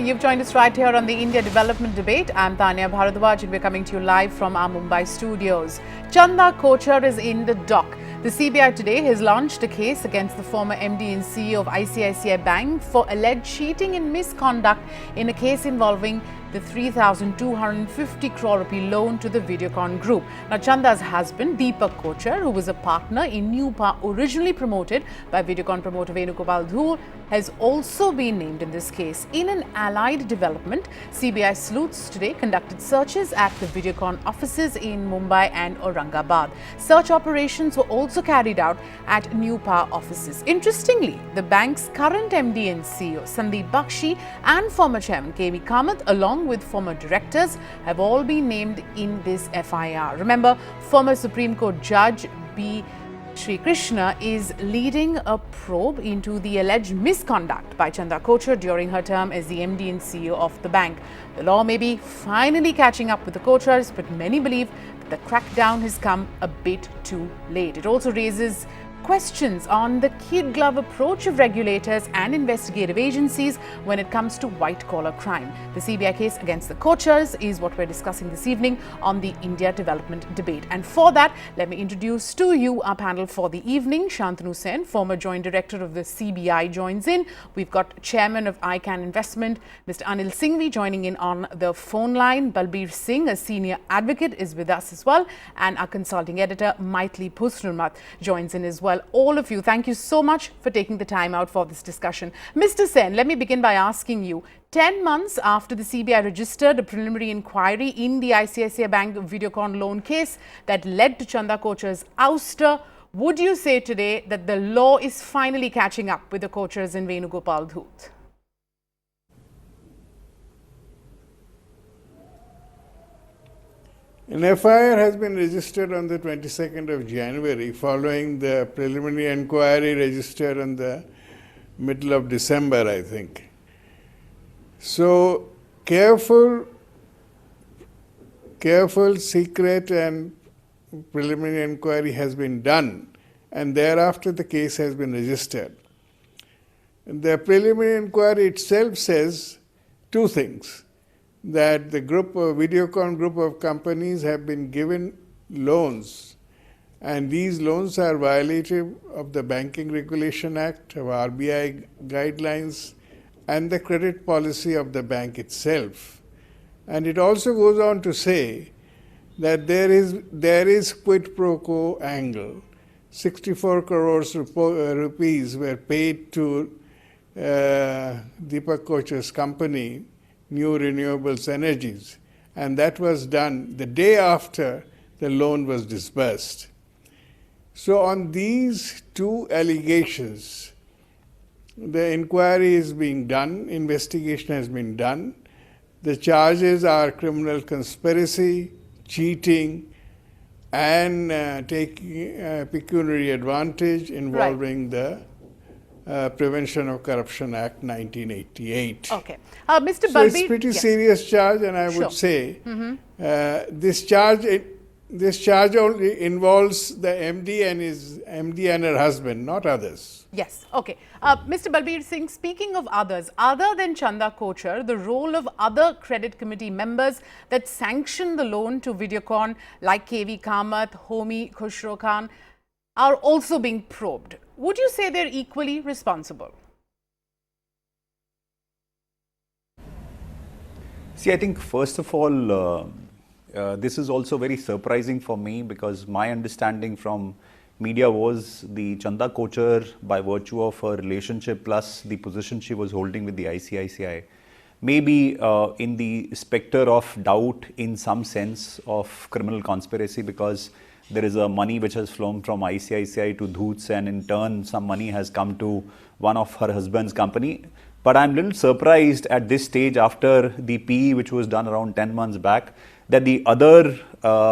morning. You've joined us right here on the India Development Debate. I'm Taneia Bhardwaj and we're coming to you live from our Mumbai studios. Chanda Kochhar is in the dock. The CBI today has launched a case against the former MD and CEO of ICICI Bank for alleged cheating and misconduct in a case involving the 3,250 crore rupee loan to the Videocon group. Now, Chanda's husband, Deepk Kochhar, who was a partner in NuPower originally promoted by Videocon promoter Venugopal Dhoot, has also been named in this case. In an allied development, CBI sleuths today conducted searches at the Videocon offices in Mumbai and Aurangabad. Search operations were also carried out at NuPower offices. Interestingly, the bank's current MD and CEO, Sandeep Bhakshi, and former Chairman KV Kamath, along with former directors, have all been named in this FIR. Remember, former Supreme Court Judge B. Sri Krishna is leading a probe into the alleged misconduct by Chanda Kochhar during her term as the MD and CEO of the bank. The law may be finally catching up with the Kochhars, but many believe that the crackdown has come a bit too late. It also raises questions on the kid glove approach of regulators and investigative agencies when it comes to white-collar crime. The CBI case against the Kochhars is what we're discussing this evening on the India Development Debate. And for that, let me introduce to you our panel for the evening. Shantanu Sen, former Joint Director of the CBI, joins in. We've got Chairman of ICAN Investment, Mr. Anil Singhvi, joining in on the phone line. Balbir Singh, a senior advocate, is with us as well. And our consulting editor, Maithili Pusnurmath, joins in as well. All of you, thank you so much for taking the time out for this discussion. Mr. Sen, let me begin by asking you, 10 months after the CBI registered a preliminary inquiry in the ICICI Bank Videocon loan case that led to Chanda Kochhar's ouster, would you say today that the law is finally catching up with the Kochhars in Venugopal Dhoot? An FIR has been registered on the 22nd of January following the preliminary inquiry registered on the middle of December, I think. So careful, secret and preliminary inquiry has been done, and thereafter the case has been registered. The preliminary inquiry itself says two things: that the Videocon group of companies have been given loans, and these loans are violative of the Banking Regulation Act, of RBI guidelines, and the credit policy of the bank itself. And it also goes on to say that there is quid pro quo angle. 64 crores rupees were paid to Deepk Kochhar's company, New Renewables Energies, and that was done the day after the loan was disbursed. So on these two allegations, the inquiry is being done, investigation has been done. The charges are criminal conspiracy, cheating, and taking pecuniary advantage involving the Prevention of Corruption Act 1988. Okay. Mr. So it's pretty serious charge, and I would say this charge only involves the MD and her husband, not others. Yes. Okay. Mr. Balbir Singh, speaking of others, other than Chanda Kochhar, the role of other credit committee members that sanctioned the loan to Videocon, like KV Kamath, Homi Khusro Khan, are also being probed. Would you say they're equally responsible? See, I think first of all, this is also very surprising for me, because my understanding from media was the Chanda Kochhar, by virtue of her relationship plus the position she was holding with the ICICI, maybe in the spectre of doubt in some sense of criminal conspiracy, because there is a money which has flown from ICICI to Dhoots, and in turn some money has come to one of her husband's company. But I'm a little surprised at this stage, after the PE which was done around 10 months back, that the other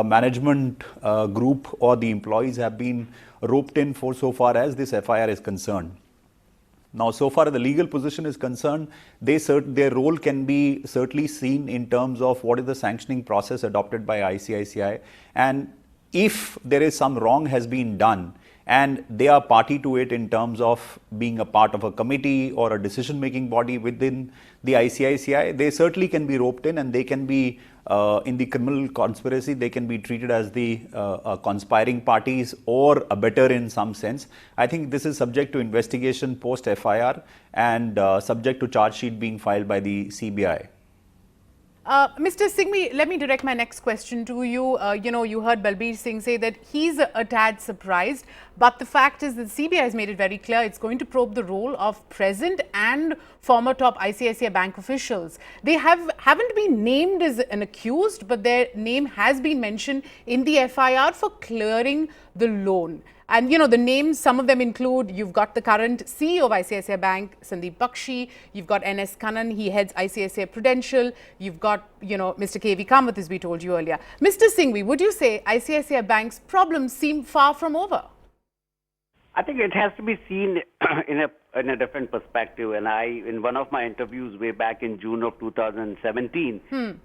management group or the employees have been roped in for so far as this FIR is concerned. Now, so far as the legal position is concerned, their role can be certainly seen in terms of what is the sanctioning process adopted by ICICI, and if there is some wrong has been done, and they are party to it in terms of being a part of a committee or a decision-making body within the ICICI, they certainly can be roped in, and they can be in the criminal conspiracy, they can be treated as the conspiring parties or abettor in some sense. I think this is subject to investigation post FIR and subject to charge sheet being filed by the CBI. Mr. Singhvi, let me direct my next question to you. You heard Balbir Singh say that he's a tad surprised, but the fact is that CBI has made it very clear it's going to probe the role of present and former top ICICI Bank officials. They haven't been named as an accused, but their name has been mentioned in the FIR for clearing the loan. And, the names, some of them include, you've got the current CEO of ICICI Bank, Sandeep Bhakshi, you've got NS Kannan, he heads ICICI Prudential, you've got, Mr. KV Kamath, as we told you earlier. Mr. Singhvi, would you say ICICI Bank's problems seem far from over? I think it has to be seen in a different perspective. And in one of my interviews way back in June of 2017,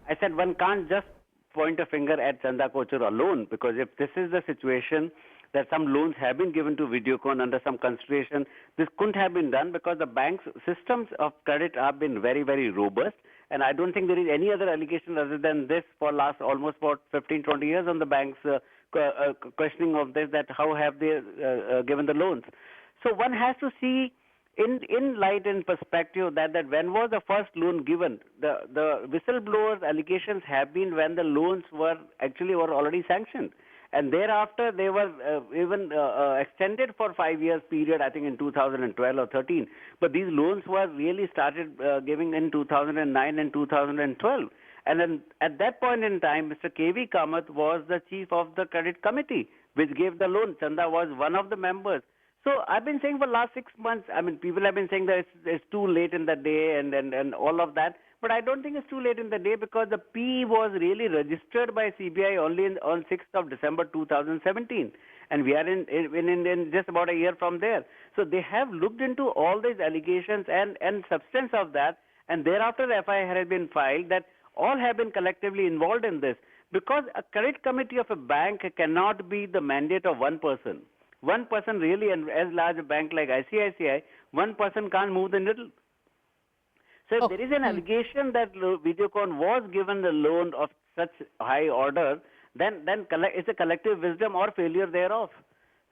I said one can't just point a finger at Chanda Kochhar alone, because if this is the situation, that some loans have been given to Videocon under some consideration, this couldn't have been done because the bank's systems of credit have been very, very robust. And I don't think there is any other allegation other than this for last almost about 15, 20 years on the bank's questioning of this, that how have they given the loans. So one has to see in light and perspective that when was the first loan given. The whistleblowers' allegations have been when the loans were already sanctioned. And thereafter, they were even extended for 5 years period, I think in 2012 or 13. But these loans were really started giving in 2009 and 2012. And then at that point in time, Mr. KV Kamath was the chief of the credit committee, which gave the loan. Chanda was one of the members. So I've been saying for the last 6 months, people have been saying that it's too late in the day and all of that. But I don't think it's too late in the day, because the PE was really registered by CBI only on 6th of December 2017. And we are in just about a year from there. So they have looked into all these allegations and substance of that. And thereafter the FIR has been filed that all have been collectively involved in this. Because a credit committee of a bank cannot be the mandate of one person. One person really, and as large a bank like ICICI, one person can't move the needle. So if there is an allegation that Videocon was given the loan of such high order, then it's a collective wisdom or failure thereof.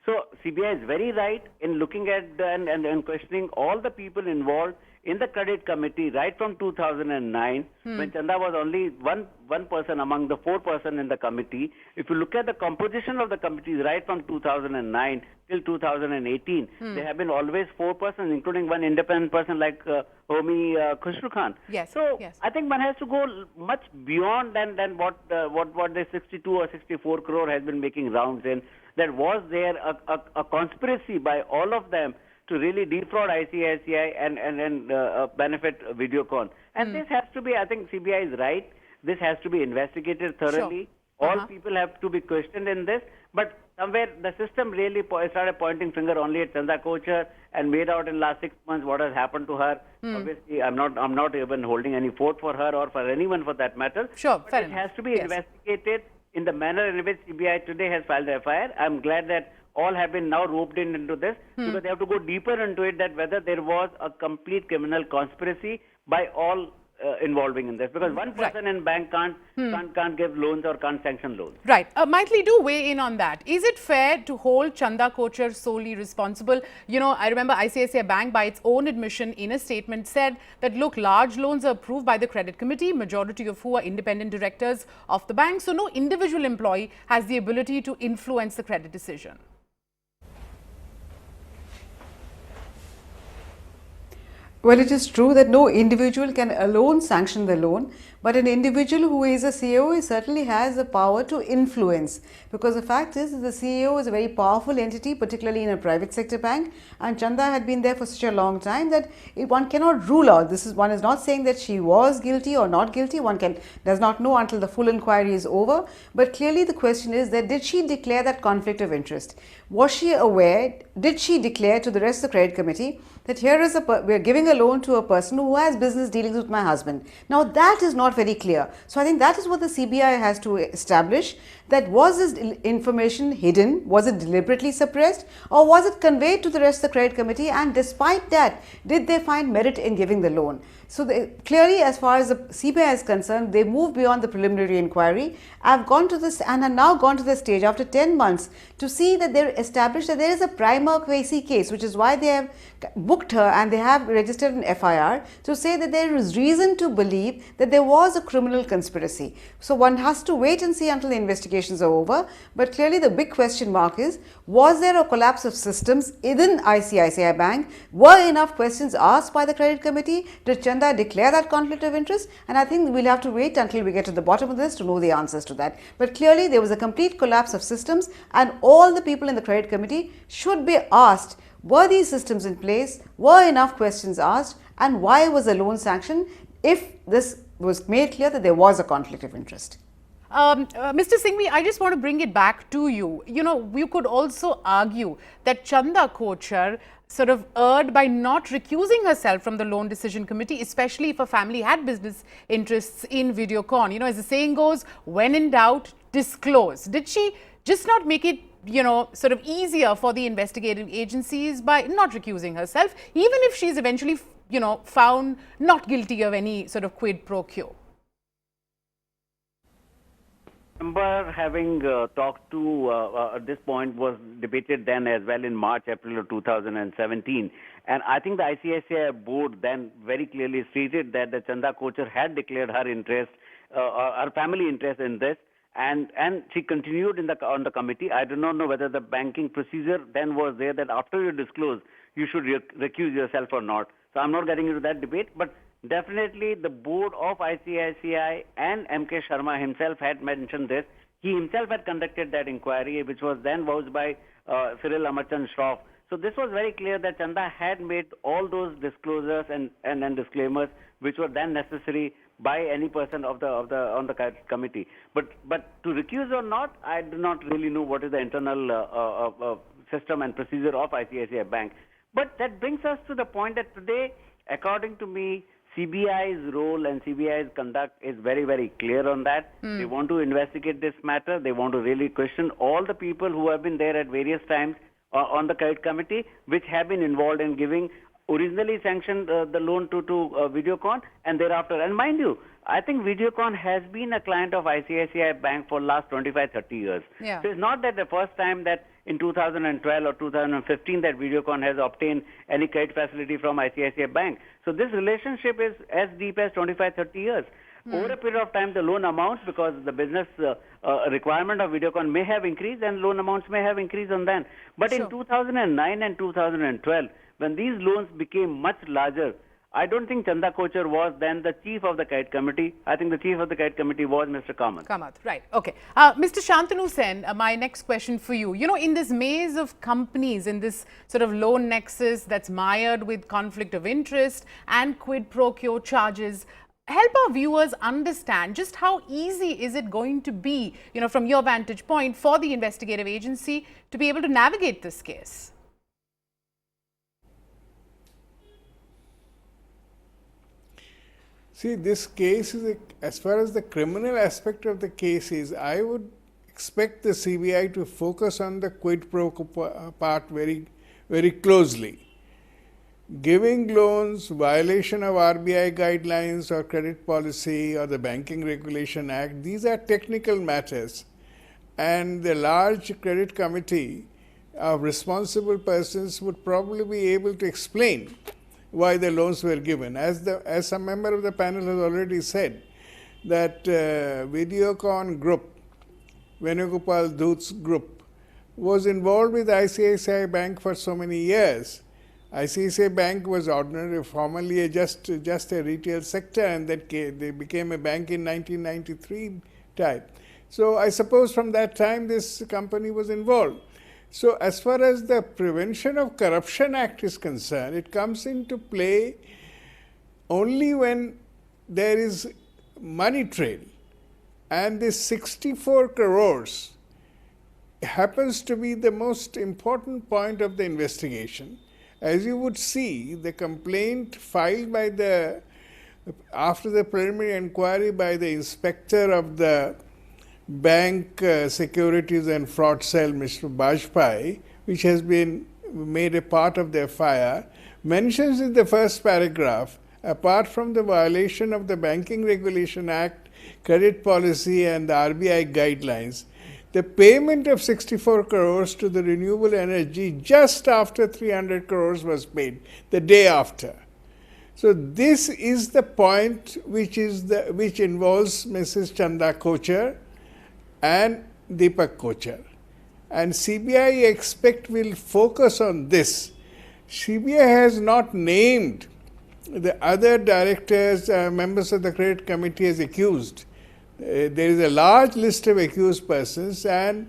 So CBI is very right in looking at and questioning all the people involved in the credit committee right from 2009, when Chanda was only one person among the 4 persons in the committee. If you look at the composition of the committees right from 2009 till 2018, there have been always 4 persons, including one independent person like Homi Khushru Khan. Yes. So yes. I think one has to go much beyond than what the 62 or 64 crore has been making rounds in. That was there a conspiracy by all of them to really defraud ICICI and benefit Videocon. And this has to be, I think CBI is right, this has to be investigated thoroughly. Sure. All people have to be questioned in this. But somewhere the system really started pointing finger only at Chanda Kochhar and made out in last 6 months what has happened to her. Obviously, I'm not even holding any fort for her or for anyone for that matter. Sure, but fair it enough. has to be investigated in the manner in which CBI today has filed the FIR. I'm glad that all have been now roped into this, because they have to go deeper into it, that whether there was a complete criminal conspiracy by all involving in this, because one person in bank can't give loans or can't sanction loans. Right. Maithili, do weigh in on that. Is it fair to hold Chanda Kochhar solely responsible? I remember ICICI Bank, by its own admission in a statement, said that, look, large loans are approved by the credit committee, majority of who are independent directors of the bank. So no individual employee has the ability to influence the credit decision. Well, it is true that no individual can alone sanction the loan, but an individual who is a CEO certainly has the power to influence, because the fact is that the CEO is a very powerful entity, particularly in a private sector bank, and Chanda had been there for such a long time that one cannot rule out. One is not saying that she was guilty or not guilty. One does not know until the full inquiry is over. But clearly the question is that, did she declare that conflict of interest? Was she aware? Did she declare to the rest of the credit committee that here is we are giving a loan to a person who has business dealings with my husband? Now that is not very clear. So I think that is what the CBI has to establish, that was this information hidden, was it deliberately suppressed, or was it conveyed to the rest of the credit committee, and despite that, did they find merit in giving the loan? So clearly, as far as the CBI is concerned, they moved beyond the preliminary inquiry. I've gone to this and have now gone to the stage after 10 months to see that they're established that there is a prima facie case, which is why they have booked her and they have registered an FIR to say that there is reason to believe that there was a criminal conspiracy. So one has to wait and see until the investigations are over. But clearly the big question mark is, was there a collapse of systems within ICICI Bank? Were enough questions asked by the credit committee? Did Chanda declare that conflict of interest? And I think we'll have to wait until we get to the bottom of this to know the answers to that. But clearly there was a complete collapse of systems, and all the people in the credit committee should be asked, were these systems in place? Were enough questions asked? And why was the loan sanctioned if this was made clear that there was a conflict of interest? Mr. Singhvi, I just want to bring it back to you. You know, you could also argue that Chanda Kochhar sort of erred by not recusing herself from the loan decision committee, especially if her family had business interests in Videocon. You know, as the saying goes, when in doubt, disclose. Did she just not make it, you know, sort of easier for the investigative agencies by not recusing herself, even if she's eventually, you know, found not guilty of any sort of quid pro quo? I remember having talked to, at this point was debated then as well in March, April of 2017. And I think the ICICI board then very clearly stated that the Chanda Kochhar had declared her interest, her family interest in this. And she continued on the committee. I do not know whether the banking procedure then was there that after you disclose, you should recuse yourself or not. So I'm not getting into that debate, but definitely the board of ICICI and M.K. Sharma himself had mentioned this. He himself had conducted that inquiry, which was then vouched by Cyril Amarchand Shroff. So this was very clear that Chanda had made all those disclosures and disclaimers which were then necessary by any person on the committee. But to recuse or not, I do not really know what is the internal system and procedure of ICICI Bank. But that brings us to the point that today, according to me, CBI's role and CBI's conduct is very, very clear on that. They want to investigate this matter. They want to really question all the people who have been there at various times on the credit committee, which have been involved in giving originally sanctioned the loan to Videocon and thereafter. And mind you, I think Videocon has been a client of ICICI Bank for the last 25, 30 years. Yeah. So it's not that the first time that in 2012 or 2015 that Videocon has obtained any credit facility from ICICI Bank. So this relationship is as deep as 25, 30 years. Over a period of time, the loan amounts, because the business requirement of Videocon may have increased and loan amounts may have increased on that. But in 2009 and 2012, when these loans became much larger, I don't think Chanda Kochhar was then the chief of the credit committee. I think the chief of the credit committee was Mr. Kamath. Kamath, right. Okay. Mr. Shantanu Sen, my next question for you. You know, in this maze of companies, in this sort of loan nexus that's mired with conflict of interest and quid pro quo charges, help our viewers understand just how easy is it going to be, you know, from your vantage point, for the investigative agency to be able to navigate this case? See, this case is, as far as the criminal aspect of the case is, I would expect the CBI to focus on the quid pro quo part very, very closely. Giving loans, violation of RBI guidelines or credit policy or the Banking Regulation Act, these are technical matters. And the large credit committee of responsible persons would probably be able to explain why the loans were given. As a member of the panel has already said, that Videocon group, Venugopal Dhoot's group, was involved with ICICI Bank for so many years. ICICI Bank was formerly just a retail sector, and then they became a bank in 1993 type. So I suppose from that time this company was involved. So as far as the Prevention of Corruption Act is concerned, it comes into play only when there is money trail. And this 64 crores happens to be the most important point of the investigation. As you would see, the complaint filed by after the preliminary inquiry by the inspector of the Bank Securities and Fraud Cell, Mr. Bajpai, which has been made a part of the FIR, mentions in the first paragraph, apart from the violation of the Banking Regulation Act, credit policy and the RBI guidelines, the payment of 64 crores to the renewable energy just after 300 crores was paid, the day after. So this is the point which involves Mrs. Chanda Kochhar and Deepk Kochhar. And CBI expect will focus on this. CBI has not named the other directors, members of the credit committee as accused. There is a large list of accused persons and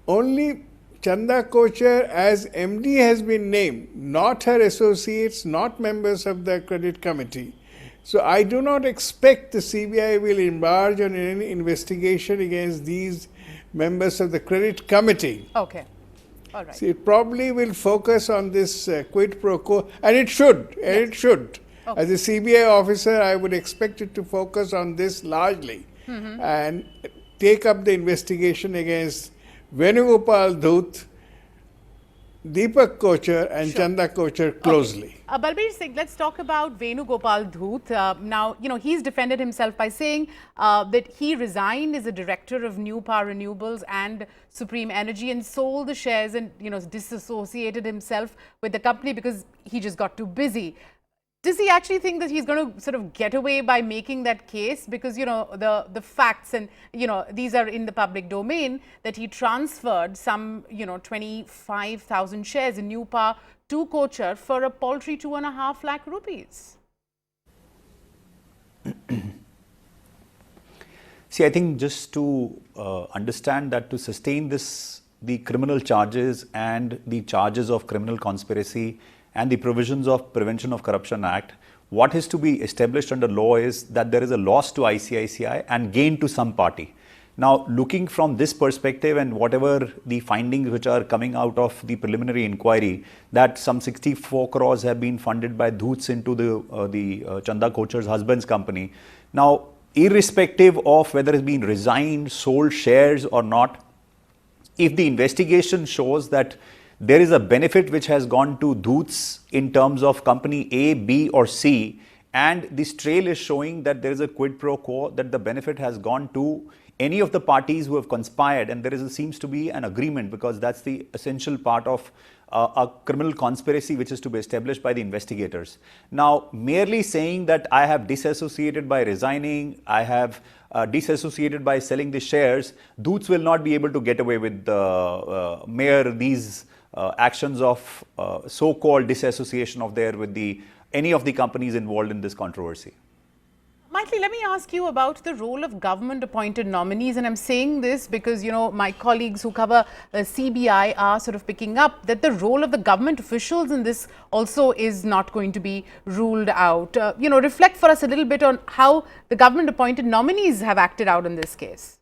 only Chanda Kochhar as MD has been named, not her associates, not members of the credit committee. So I do not expect the CBI will embark on any investigation against these members of the credit committee. Okay. All right. See, it probably will focus on this quid pro quo, and it should, it should. Okay. As a CBI officer, I would expect it to focus on this largely and take up the investigation against Venugopal Dhoot, Deepk Kochhar and Chanda Kochhar closely. Okay. Balbir Singh, let's talk about Venugopal Dhoot. Now, he's defended himself by saying that he resigned as a director of NuPower Renewables and Supreme Energy and sold the shares and, disassociated himself with the company because he just got too busy. Does he actually think that he's going to sort of get away by making that case? Because, the facts and, these are in the public domain that he transferred some, 25,000 shares in NuPower to Kochhar for a paltry 2.5 lakh rupees. See, I think just to understand that to sustain this, the criminal charges and the charges of criminal conspiracy and the provisions of Prevention of Corruption Act, what is to be established under law is that there is a loss to ICICI and gain to some party. Now, looking from this perspective and whatever the findings which are coming out of the preliminary inquiry, that some 64 crores have been funded by Dhoots into the Chanda Kochhar's husband's company. Now, irrespective of whether it's been resigned, sold shares or not, if the investigation shows that there is a benefit which has gone to Dhoots in terms of company A, B or C, and this trail is showing that there is a quid pro quo, that the benefit has gone to any of the parties who have conspired, and there seems to be an agreement, because that's the essential part of a criminal conspiracy which is to be established by the investigators. Now, merely saying that I have disassociated by resigning, I have disassociated by selling the shares, Dhoots will not be able to get away with mere these actions of so-called disassociation of any of the companies involved in this controversy. Maitli, let me ask you about the role of government-appointed nominees, and I'm saying this because, my colleagues who cover CBI are sort of picking up that the role of the government officials in this also is not going to be ruled out. Reflect for us a little bit on how the government-appointed nominees have acted out in this case.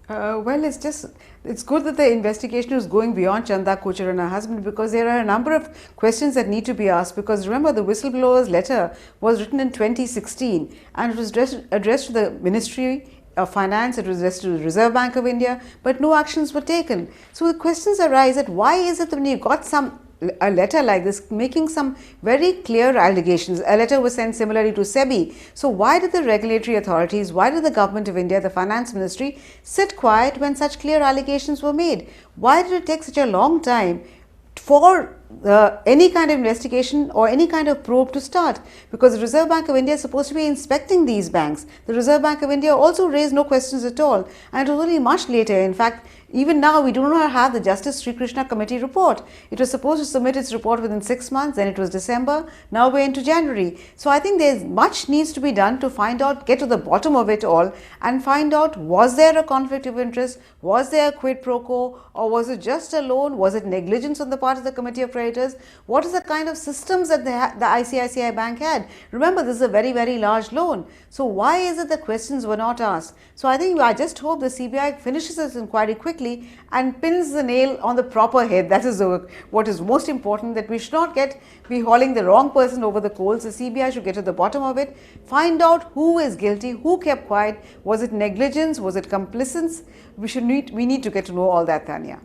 Well, it's good that the investigation is going beyond Chanda Kochhar and her husband, because there are a number of questions that need to be asked. Because remember, the whistleblower's letter was written in 2016 and it was addressed to the Ministry of Finance, it was addressed to the Reserve Bank of India, but no actions were taken. So the questions arise that why is it that when you got a letter like this making some very clear allegations, a letter was sent similarly to SEBI. So why did the regulatory authorities, why did the government of India, the finance ministry, sit quiet when such clear allegations were made? Why did it take such a long time for any kind of investigation or any kind of probe to start? Because the Reserve Bank of India is supposed to be inspecting these banks. The Reserve Bank of India also raised no questions at all, and it was only much later. In fact, even now, we do not have the Justice Sri Krishna Committee report. It was supposed to submit its report within 6 months, then it was December, now we're into January. So I think there's much needs to be done to find out, get to the bottom of it all and find out, was there a conflict of interest, was there a quid pro quo, or was it just a loan, was it negligence on the part of the Committee of Creditors? What is the kind of systems that the ICICI Bank had? Remember, this is a very, very large loan. So why is it the questions were not asked? So I just hope the CBI finishes this inquiry quickly. quickly and pins the nail on the proper head. That is what is most important, that we should not be hauling the wrong person over the coals. The CBI should get to the bottom of it, find out who is guilty, who kept quiet, was it negligence, was it complicence? We need to get to know all that, Tanya.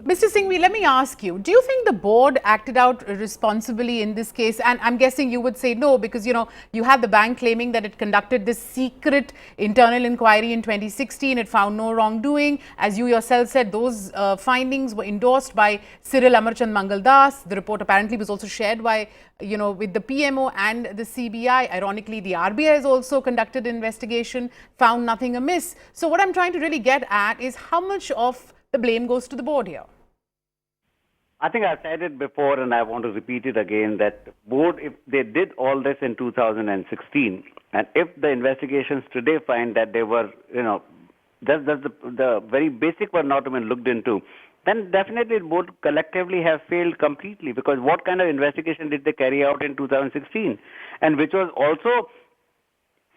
Mr. Singhvi, let me ask you, do you think the board acted out responsibly in this case? And I'm guessing you would say no, because, you have the bank claiming that it conducted this secret internal inquiry in 2016. It found no wrongdoing. As you yourself said, those findings were endorsed by Cyril Amarchand Mangaldas. The report apparently was also shared by, with the PMO and the CBI. Ironically, the RBI has also conducted an investigation, found nothing amiss. So what I'm trying to really get at is how much of the blame goes to the board here? I think I've said it before and I want to repeat it again, that board, if they did all this in 2016, and if the investigations today find that they were, just the very basic were not even looked into, then definitely board collectively have failed completely, because what kind of investigation did they carry out in 2016, and which was also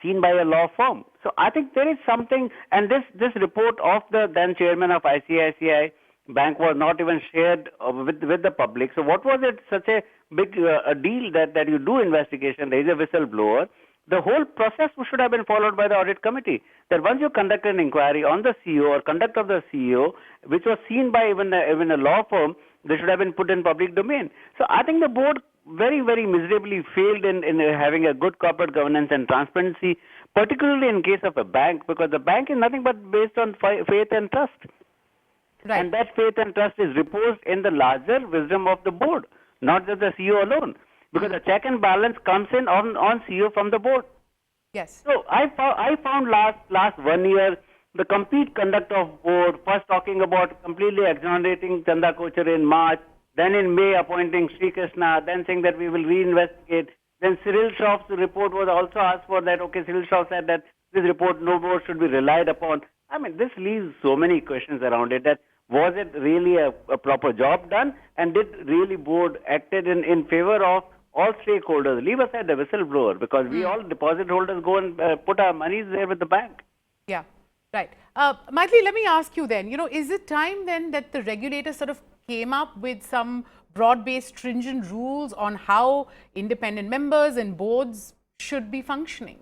seen by a law firm. So I think there is something, and this report of the then chairman of ICICI Bank was not even shared with the public. So what was it such a big a deal that you do investigation, there is a whistleblower? The whole process should have been followed by the audit committee, that once you conduct an inquiry on the CEO or conduct of the CEO, which was seen by even a law firm, they should have been put in public domain. So I think the board very, very miserably failed in having a good corporate governance and transparency, particularly in case of a bank, because the bank is nothing but based on faith and trust. Right. And that faith and trust is reposed in the larger wisdom of the board, not just the CEO alone, because the check and balance comes in on CEO from the board. Yes. So I found last 1 year the complete conduct of board, first talking about completely exonerating Chanda Kochhar in March, then in May appointing Sri Krishna, then saying that we will reinvestigate. Then Cyril Shroff's report was also asked for that. Okay, Cyril Shroff said that this report no more should be relied upon. I mean, this leaves so many questions around it, that was it really a proper job done, and did really board acted in favor of all stakeholders? Leave aside the whistleblower, because we all deposit holders go and put our monies there with the bank. Yeah, right. Maithili, let me ask you then, is it time then that the regulator sort of came up with some broad-based stringent rules on how independent members and boards should be functioning?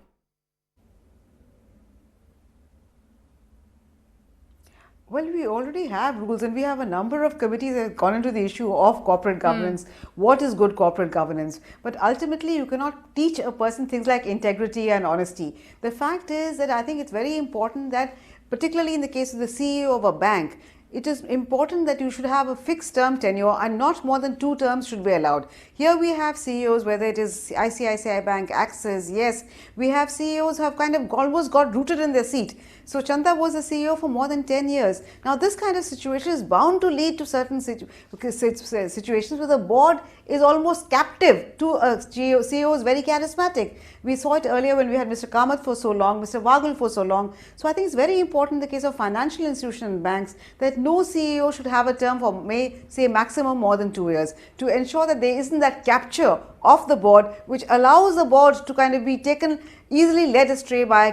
Well, we already have rules, and we have a number of committees that have gone into the issue of corporate governance. What is good corporate governance? But ultimately, you cannot teach a person things like integrity and honesty. The fact is that I think it's very important that, particularly in the case of the CEO of a bank, it is important that you should have a fixed term tenure, and not more than 2 terms should be allowed. Here we have CEOs, whether it is ICICI Bank, Axis, yes, we have CEOs who have kind of almost got rooted in their seat. So Chanda was a CEO for more than 10 years. Now this kind of situation is bound to lead to certain situations where the board is almost captive to a CEO who is very charismatic. We saw it earlier when we had Mr. Kamath for so long, Mr. Waghel for so long. So I think it's very important in the case of financial institutions and banks that no CEO should have a term for maximum more than 2 years, to ensure that there isn't that capture of the board which allows the board to kind of be taken easily led astray by,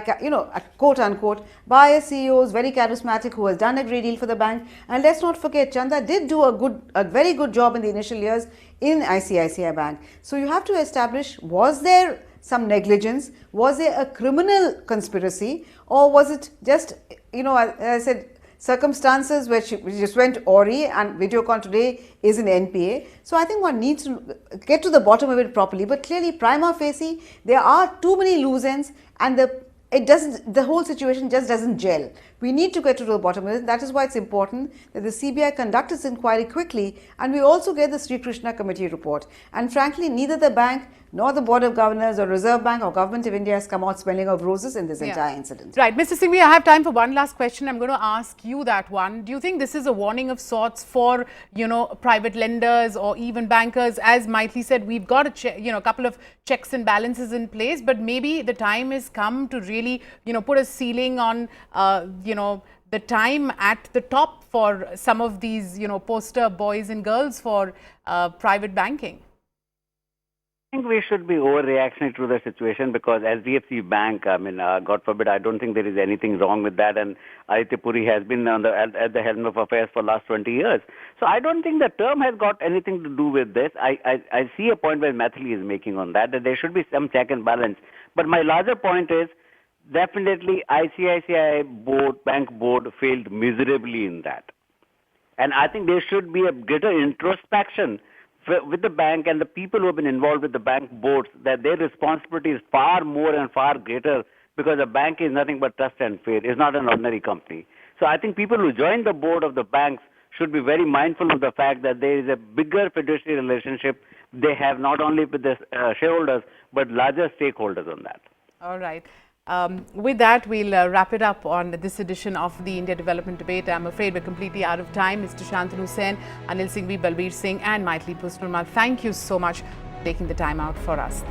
quote unquote, by a CEO who is very charismatic, who has done a great deal for the bank. And let's not forget, Chanda did do a very good job in the initial years in ICICI Bank. So you have to establish, was there some negligence, was there a criminal conspiracy, or was it just, as I said, circumstances which just went awry, and Videocon today is an NPA. So I think one needs to get to the bottom of it properly. But clearly, prima facie, there are too many loose ends, and the whole situation just doesn't gel. We need to get to the bottom of it. That is why it's important that the CBI conduct its inquiry quickly, and we also get the Sri Krishna committee report. And frankly, neither the bank nor the Board of Governors or Reserve Bank or Government of India has come out smelling of roses in this entire incident. Right. Mr. Singhvi, I have time for one last question. I'm going to ask you that one. Do you think this is a warning of sorts for, private lenders or even bankers? As Maithili said, we've got a couple of checks and balances in place, but maybe the time has come to really, put a ceiling on, the time at the top for some of these, poster boys and girls for private banking. I think we should be overreactionary to the situation because SDFC Bank, I mean, God forbid, I don't think there is anything wrong with that. And Aditya Puri has been at the helm of affairs for the last 20 years. So I don't think the term has got anything to do with this. I see a point where Mathili is making on that there should be some check and balance. But my larger point is definitely ICICI bank board failed miserably in that. And I think there should be a greater introspection with the bank and the people who have been involved with the bank boards, that their responsibility is far more and far greater, because a bank is nothing but trust and faith. It's not an ordinary company. So I think people who join the board of the banks should be very mindful of the fact that there is a bigger fiduciary relationship they have, not only with the shareholders but larger stakeholders on that. All right. With that, we'll wrap it up on this edition of the India Development Debate. I'm afraid we're completely out of time. Mr. Shantanu Sen, Anil Singhvi, Balbir Singh and Maithili Puspurmal, thank you so much for taking the time out for us.